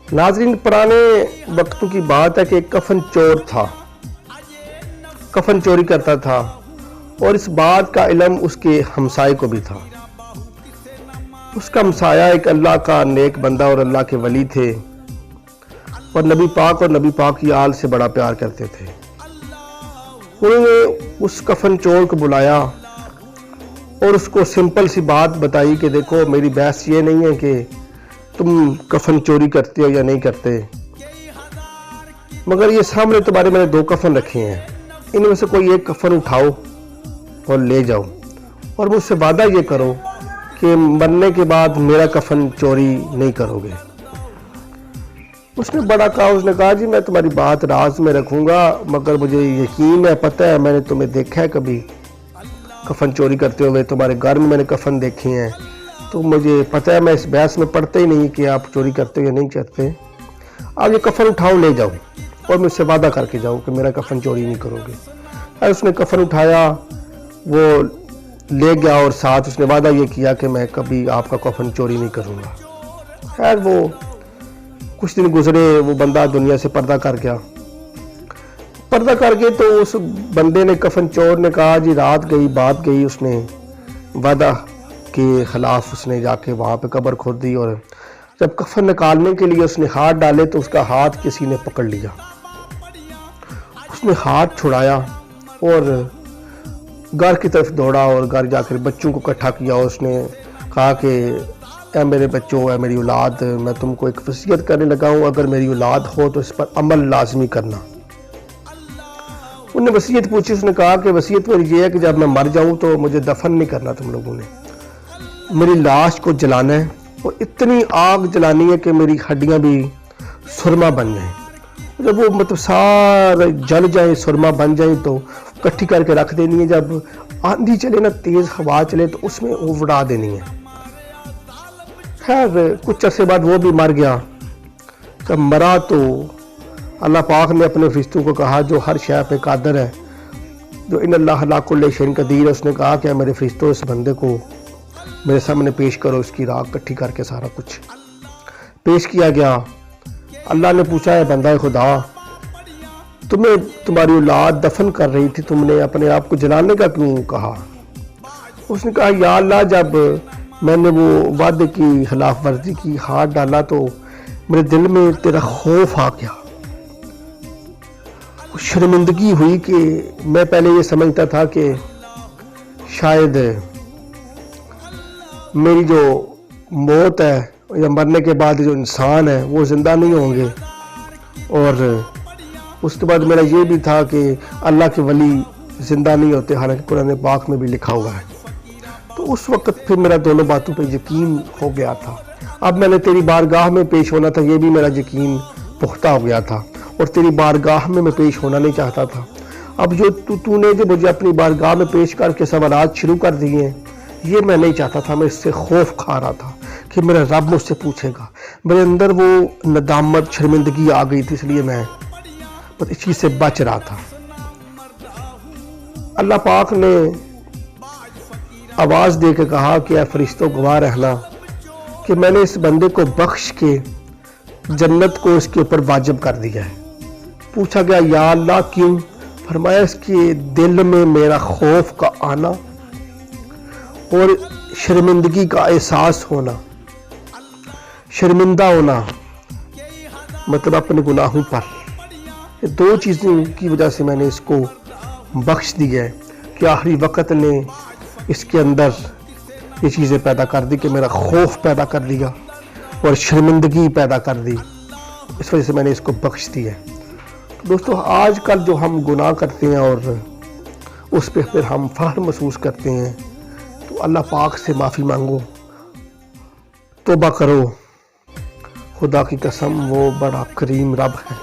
नाज़रीन, पुराने वक्तों की बात है कि एक कफन चोर था, कफन चोरी करता था और इस बात का इल्म उसके हमसाये को भी था। उसका हमसाया एक अल्लाह का नेक बंदा और अल्लाह के वली थे और नबी पाक की आल से बड़ा प्यार करते थे। उन्होंने उस कफन चोर को बुलाया और उसको सिंपल सी बात बताई कि देखो, मेरी बहस ये नहीं है कि तुम कफन चोरी करते हो या नहीं करते, मगर ये सामने तुम्हारे मैंने 2 कफन रखे हैं, इनमें से कोई एक कफन उठाओ और ले जाओ और मुझसे वादा ये करो कि मरने के बाद मेरा कफन चोरी नहीं करोगे। उसने बड़ा कहा, उसने कहा जी मैं तुम्हारी बात राज में रखूंगा, मगर मुझे यकीन है, पता है, मैंने तुम्हें देखा है कभी कफन चोरी करते हुए, तुम्हारे घर में मैंने कफन देखे हैं, तो मुझे पता है मैं इस बहस में पढ़ते ही नहीं कि आप चोरी करते हो या नहीं करते। आप ये कफन उठाओ, ले जाओ और मुझसे वादा करके जाओ कि मेरा कफन चोरी नहीं करोगे। और उसने कफन उठाया, वो ले गया और साथ उसने वादा ये किया कि मैं कभी आपका कफन चोरी नहीं करूँगा। खैर, वो कुछ दिन गुजरे, वो बंदा दुनिया से पर्दा कर गया। पर्दा करके तो उस बंदे ने, कफन चोर ने कहा जी रात गई बात गई, उसने वादा के खिलाफ उसने जाके वहाँ पे कब्र खोद दी और जब कफन निकालने के लिए उसने हाथ डाले तो उसका हाथ किसी ने पकड़ लिया। उसने हाथ छुड़ाया और घर की तरफ दौड़ा और घर जाकर बच्चों को इकट्ठा किया और उसने कहा कि ऐ मेरे बच्चों, ऐ मेरी औलाद, मैं तुमको एक वसीयत करने लगा हूँ, अगर मेरी औलाद हो तो इस पर अमल लाजमी करना। उन्होंने वसीयत पूछी, उसने कहा कि वसीयत मेरी ये है कि जब मैं मर जाऊं तो मुझे दफन नहीं करना, तुम लोगों ने मेरी लाश को जलाना है और इतनी आग जलानी है कि मेरी हड्डियां भी सुरमा बन जाएं। जब वो मतलब सारे जल जाए, सुरमा बन जाए, तो इकट्ठी करके रख देनी है। जब आंधी चले ना, तेज हवा चले, तो उसमें उड़ा देनी है। खैर, कुछ अरसे बाद वो भी मर गया। जब मरा तो अल्लाह पाक ने अपने फरिश्तों को कहा, जो हर शय पे कादर है, जो इन अल्लाह अला कुल्लि शैइन कदीर है, उसने कहा कि मेरे फरिश्तों, इस बंदे को मेरे सामने पेश करो। इसकी राख इकट्ठी करके सारा कुछ पेश किया गया। अल्लाह ने पूछा, है बंदा खुदा, तुम्हें तुम्हारी औलाद दफन कर रही थी, तुमने अपने आप को जलाने का क्यों कहा? उसने कहा, या अल्लाह, जब मैंने वो वादे की खिलाफ वर्जी की, हाथ डाला, तो मेरे दिल में तेरा खौफ आ गया, शर्मिंदगी हुई कि मैं पहले ये समझता था कि शायद मेरी जो मौत है या मरने के बाद जो इंसान है वो ज़िंदा नहीं होंगे, और उसके बाद मेरा ये भी था कि अल्लाह के वली ज़िंदा नहीं होते, हालांकि कुरान पाक में भी लिखा हुआ है। तो उस वक्त फिर मेरा दोनों बातों पे यकीन हो गया था। अब मैंने तेरी बारगाह में पेश होना था, ये भी मेरा यकीन पुख्ता हो गया था, और तेरी बारगाह में मैं पेश होना नहीं चाहता था। अब जो तूने जो मुझे अपनी बारगाह में पेश करके सवालात शुरू कर दिए हैं, ये मैं नहीं चाहता था। मैं इससे खौफ खा रहा था कि मेरा रब मुझसे पूछेगा। मेरे अंदर वो नदामत, शर्मिंदगी आ गई थी, इसलिए मैं बस इस चीज़ से बच रहा था। अल्लाह पाक ने आवाज़ दे के कहा कि फरिश्तों, गवाह रहना कि मैंने इस बंदे को बख्श के जन्नत को इसके ऊपर वाजिब कर दिया है। पूछा गया, या अल्लाह क्यों? फरमाया, इसके दिल में मेरा खौफ का आना और शर्मिंदगी का एहसास होना, शर्मिंदा होना, मतलब अपने गुनाहों पर, ये 2 चीज़ों की वजह से मैंने इसको बख्श दिया है कि आखिरी वक्त ने इसके अंदर ये चीज़ें पैदा कर दी कि मेरा खौफ पैदा कर दिया और शर्मिंदगी पैदा कर दी। इस वजह से मैंने इसको बख्श दिया है। तो दोस्तों, आजकल जो हम गुनाह करते हैं और उस पर फिर हम फ़ख्र महसूस करते हैं, तो अल्लाह पाक से माफ़ी मांगो, तौबा करो। खुदा की कसम, वो बड़ा करीम रब है,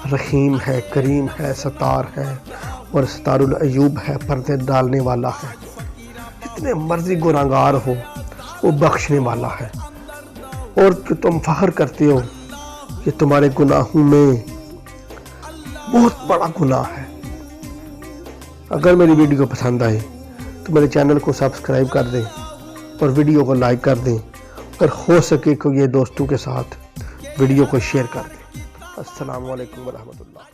रहीम है, करीम है, सतार है और सतारुल अयूब है, पर्दे डालने वाला है। जितने मर्जी गुनाहगार हो वो बख्शने वाला है। और कि तुम फ़ख्र करते हो कि तुम्हारे गुनाहों में बहुत बड़ा गुनाह है। अगर मेरी वीडियो पसंद आए तो मेरे चैनल को सब्सक्राइब कर दें और वीडियो को लाइक कर दें, और हो सके को ये दोस्तों के साथ वीडियो को शेयर कर दें। अस्सलाम वालेकुम व रहमतुल्लाह।